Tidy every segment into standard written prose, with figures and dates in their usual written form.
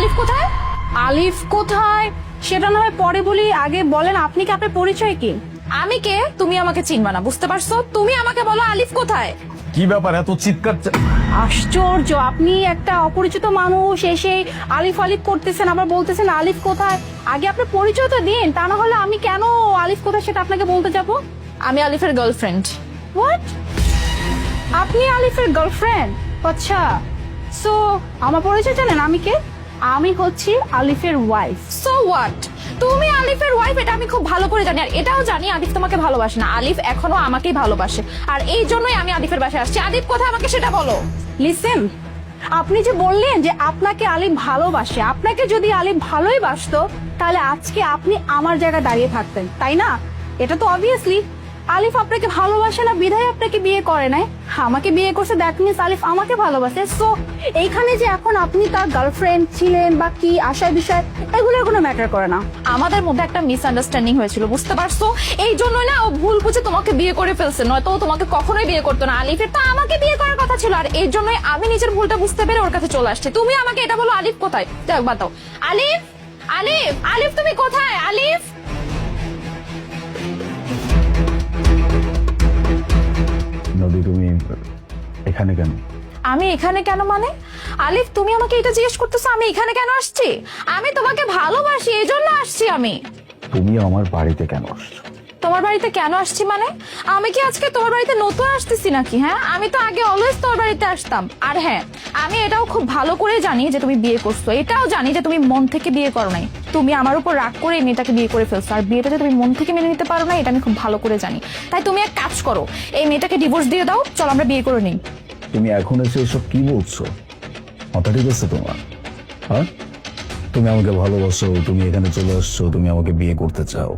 আলিফ কোথায়? আলিফ কোথায় সেটা না হয় পরে বলি, আগে বলেন আপনি কি, আপনার পরিচয় কি? আমি কে? তুমি আমাকে চিনবা না, বুঝতে পারছো? তুমি আমাকে বলো আলিফ কোথায়? কি ব্যাপার এত চিৎকার? আশ্চর্য, আপনি একটা অপরিচিত মানুষ এসে আলিফ আলিফ করতেছেন, আবার বলতেছেন আলিফ কোথায়। আগে আপনার পরিচয়টা দিন, তা না হলে আমি কেন আলিফ কোথায় সেটা আপনাকে বলতে যাব? আমি আলিফের গার্লফ্রেন্ড। হোয়াট? আপনি আলিফের গার্লফ্রেন্ড? আচ্ছা, সো আমার পরিচয় জানেন আমি কে? আমি হচ্ছি আলিফের ওয়াইফ। So what? তুমি আলিফের ওয়াইফ এটা আমি খুব ভালো করে জানি, আর এটাও জানি আলিফ তোমাকে ভালোবাসে না। আলিফ এখনো আমাকেই ভালোবাসে, আর এই জন্যই আমি আলিফের বাসায় আসছি। আলিফ কোথায় আমাকে সেটা বলো। লিসেন, আপনি যে বললেন যে আপনাকে আলিফ ভালোবাসে, আপনাকে যদি আলিফ ভালোই বাসতো তাহলে আজকে আপনি আমার জায়গায় দাঁড়িয়ে থাকতেন, তাই না? এটা তো অবভিয়াসলি আলিফ আপনাকে ভালোবাসে না বিধায় আপনাকে বিয়ে করে নাই, আমাকে বিয়ে করছে, দ্যাট মিন্স আলিফ আমাকে ভালোবাসে। সো এইখানে যে এখন আপনি তার গার্লফ্রেন্ড ছিলেন বা কি আশায় বিষয়, এগুলোর কোনো ম্যাটার করে না। আমাদের মধ্যে একটা মিসআন্ডারস্ট্যান্ডিং হয়েছিল, বুঝতে পারছো? এই জন্যই না ও ভুল বুঝে তোমাকে বিয়ে করে ফেলছে, নয়তো ও তোমাকে কখনোই বিয়ে করতো না। আলিফের তো আমাকে বিয়ে করার কথা ছিল, আর এই জন্যই আমি নিজের ভুলটা বুঝতে পেরে ওর কাছে চলে আসছি। তুমি আমাকে এটা বলো আলিফ কোথায়? যাক বাতাও। আলিফ, আলিফ, আলিফ তুমি কোথায়? আলিফ, নদী তুমি এখানে কেন? আমি এখানে কেন মানে? আলিফ তুমি আমাকে এটা জিজ্ঞেস করতেছো আমি এখানে কেন আসছি? আমি তোমাকে ভালোবাসি এই জন্য আসছি আমি। তুমি আমার বাড়িতে কেন আসছো? তোমার বাড়িতে কেন আসছি মানে? আমি কি আজকে তোমার বাড়িতে নতুন আসতেছি নাকি? হ্যাঁ, আমি তো আগে অলওয়েজ তোমার বাড়িতে আসতাম। আর হ্যাঁ, আমি এটাও খুব ভালো করে জানি যে তুমি বিয়ে করছো, এটাও জানি যে তুমি মন থেকে বিয়ে করো নাই। তুমি আমার উপর রাগ করে এই মেয়েটাকে বিয়ে করে ফেলছো, আর বিয়েটা যে তুমি মন থেকে মেনে নিতে পারো না এটা আমি খুব ভালো করে জানি। তাই তুমি এক কাজ করো, এই মেয়েটাকে ডিভোর্স দিয়ে দাও, চলো আমরা বিয়ে করে নিই। তুমি এখন এসে এসব কি বলছো? মাথা ঠিক আছে তোমার? হ্যাঁ, তুমি আমাকে ভালোবাসো, তুমি এখানে চলে আসছো, তুমি আমাকে বিয়ে করতে চাও।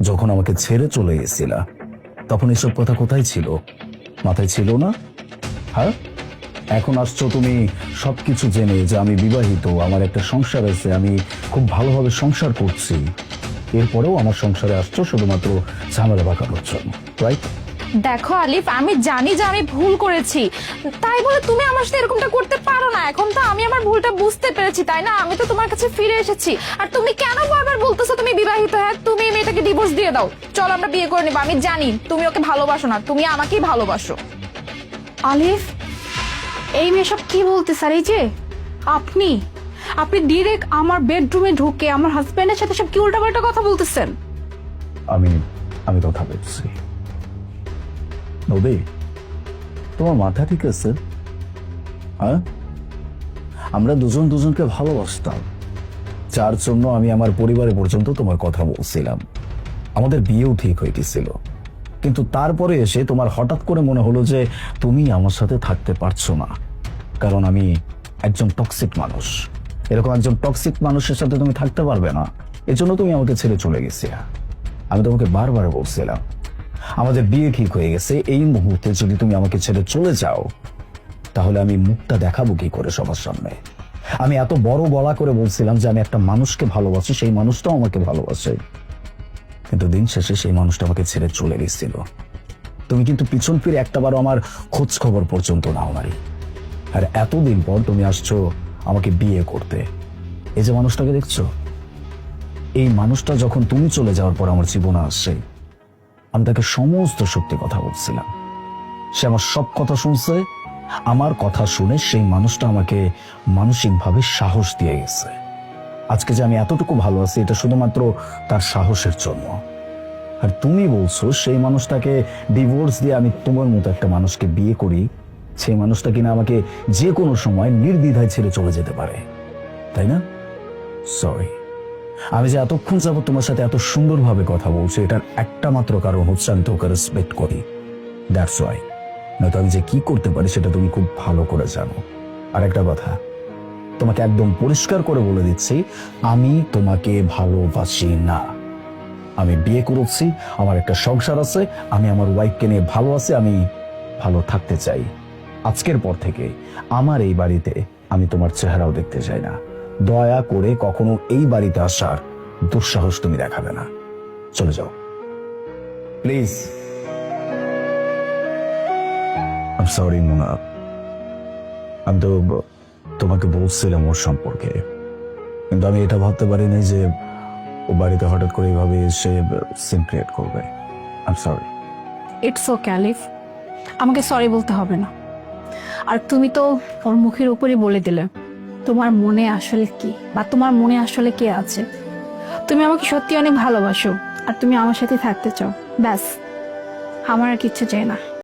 যখন আমাকে ছেড়ে চলে গেছিলা তখন এসব কথা কোথায় ছিল? মাথায় ছিল না? হ্যাঁ, এখন আসছো তুমি সবকিছু জেনে যে আমি বিবাহিত, আমার একটা সংসার আছে, আমি খুব ভালোভাবে সংসার করছি, এরপরেও আমার সংসারে আসছো শুধুমাত্র ঝামেলা পাকানোর জন্য, রাইট? দেখো আলিফ, আমি জানি যে আমি ভুল করেছি, তাই বলে তুমি আমার সাথে এরকমটা করতে পারো না। এখন তো আমি আমার ভুলটা বুঝতে পেরেছি, তাই না? আমি তো তোমার কাছে ফিরে এসেছি, আর তুমি কেন বারবার বলতেছো তুমি বিবাহিত? হ্যাঁ, তুমি এই মেয়েটাকে ডিভোর্স দিয়ে দাও, চলো আমরা বিয়ে করে নেবো। আমি জানি তুমি ওকে ভালোবাসো না, তুমি আমাকেই ভালোবাসো। আলিফ, এই মেয়ে সব কি বলতে স্যার? এই যে আপনি আপনি ডিরেক্ট আমার বেডরুমে ঢুকে আমার হাজবেন্ডের সাথে সব কি উল্টাপাল্টা কথা বলতেছেন? আমি আমি কথা বলছি। নদী, তোমার মাথা ঠিক আছে? হ্যাঁ, আমরা দুজন দুজনকে ভালোবাসতাম, যার জন্য আমি আমার পরিবারে পর্যন্ত তোমার কথা বলছিলাম, আমাদের বিয়েও ঠিক হয়ে গেছিল। কিন্তু তারপরে এসে তোমার হঠাৎ করে মনে হলো যে তুমি আমার সাথে থাকতে পারছো না, কারণ আমি একজন টক্সিক মানুষ। এরকম একজন টক্সিক মানুষের সাথে তুমি থাকতে পারবে না, এজন্য তুমি আমাকে ছেড়ে চলে গেছি। আমি তোমাকে বারবার বলছিলাম আমাদের বিয়ে ঠিক হয়ে গেছে, এই মুহূর্তে যদি তুমি আমাকে ছেড়ে চলে যাও তাহলে আমি মুখটা দেখাবো কি করে সবার সামনে? আমি এত বড় গলা করে বলছিলাম যে আমি একটা মানুষকে ভালোবাসি, সেই মানুষটাও আমাকে ভালোবাসে, কিন্তু দিন শেষে সেই মানুষটা আমাকে ছেড়ে চলে গেছিল। তুমি কিন্তু পিছন ফিরে একটাবারও আমার খোঁজ খবর পর্যন্ত নাও মারি, আর এতদিন পর তুমি আসছো আমাকে বিয়ে করতে। এই যে মানুষটাকে দেখছো, এই মানুষটা যখন তুমি চলে যাওয়ার পর আমার জীবনে আসছে, আমি তাকে সমস্ত সত্যি কথা বলছিলাম, সে আমার সব কথা শুনছে। আমার কথা শুনে সেই মানুষটা আমাকে মানসিকভাবে সাহস দিয়ে গেছে। আজকে যে আমি এতটুকু ভালো আছি এটা শুধুমাত্র তার সাহসের জন্য। আর তুমি বলছো সেই মানুষটাকে ডিভোর্স দিয়ে আমি তোমার মতো একটা মানুষকে বিয়ে করি, সেই মানুষটা কিনা আমাকে যে কোনো সময় নির্দ্বিধায় ছেড়ে চলে যেতে পারে, তাই না? সরি, আমি যে এতক্ষণ যাবত তোমার সাথে এত সুন্দরভাবে কথা বলছি এটার একটা মাত্র কারণ হচ্ছে আমি তোকে রেসপেক্ট করি, দ্যাটস ওয়াই। নয়তো আমি যে কি করতে পারি সেটা তুমি খুব ভালো করে জানো। আর একটা কথা, তোমাকে একদম পরিষ্কার করে বলে দিচ্ছি, আমি তোমাকে ভালোবাসি না। আমি বিয়ে করেছি, আমার একটা সংসার আছে, আমি আমার ওয়াইফকে নিয়ে ভালো আছি, আমি ভালো থাকতে চাই। আজকের পর থেকে আমার এই বাড়িতে আমি তোমার চেহারাও দেখতে চাই না। দয়া করে কখনো এই বাড়িতে আসার দুঃসাহস তুমি দেখাবে না। চলে যাও please. I am sorry Mona, আমি তো তোমাকে বলছিলাম ওর সম্পর্কে, কিন্তু আমি এটা ভাবতে পারিনি যে ও বাড়িতে হঠাৎ করে এইভাবে এসে সিন ক্রিয়েট করবে। I am sorry. It's okay আলিফ, আমাকে সরি বলতে হবে না। আর তুমি তো ওর মুখের উপরই বলে দিলে তোমার মনে আসলে কি, বা তোমার মনে আসলে কে আছে। তুমি আমাকে সত্যি অনেক ভালোবাসো আর তুমি আমার সাথে থাকতে চাও, ব্যাস, আমার আর কিচ্ছু চাই না।